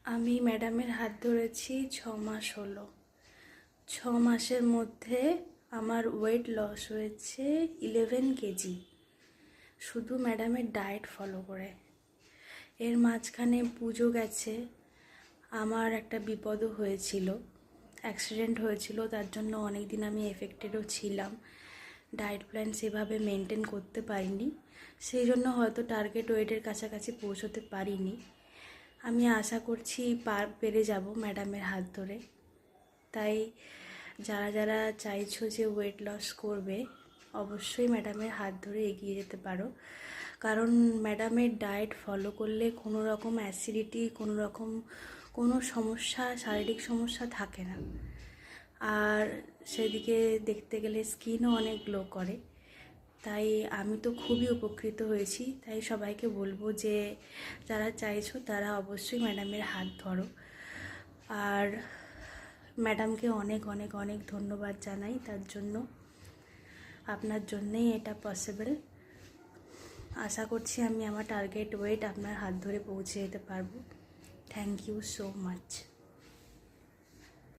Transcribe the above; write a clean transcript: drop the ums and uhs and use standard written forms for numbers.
আমি ম্যাডামের হাত ধরেছি 6 মাস হলো। 6 মাসের মধ্যে আমার ওয়েট লস হয়েছে 11 কেজি, শুধু ম্যাডামের ডায়েট ফলো করে। এর মাঝখানে পুজো গেছে, আমার একটা বিপদও হয়েছিল, অ্যাক্সিডেন্ট হয়েছিল, তার জন্য অনেক দিন আমি এফেক্টেডও ছিলাম। ডায়েট প্ল্যান সেভাবে মেনটেন করতে পারিনি, সেই জন্য হয়তো টার্গেট ওয়েটের কাছাকাছি পৌঁছতে পারিনি। আমি আশা করছি পেরে যাব ম্যাডামের হাত ধরে। তাই যারা যারা চাইছো যে ওয়েট লস করবে, অবশ্যই ম্যাডামের হাত ধরে এগিয়ে যেতে পারো। কারণ ম্যাডামের ডায়েট ফলো করলে কোনো রকম অ্যাসিডিটি, কোনো সমস্যা, শারীরিক সমস্যা থাকে না। আর সেদিকে দেখতে গেলে স্কিনও অনেক গ্লো করে। তাই আমি তো খুবই উপকৃত হয়েছি। তাই সবাইকে বলবো যে যারা চাইছো তারা অবশ্যই ম্যাডামের হাত ধরো। আর ম্যাডামকে অনেক অনেক অনেক ধন্যবাদ জানাই তার জন্য। আপনার জন্যেই এটা পসিবল। আশা করছি আমি আমার টার্গেট ওয়েট আপনার হাত ধরে পৌঁছে যেতে পারবো। Thank you so much.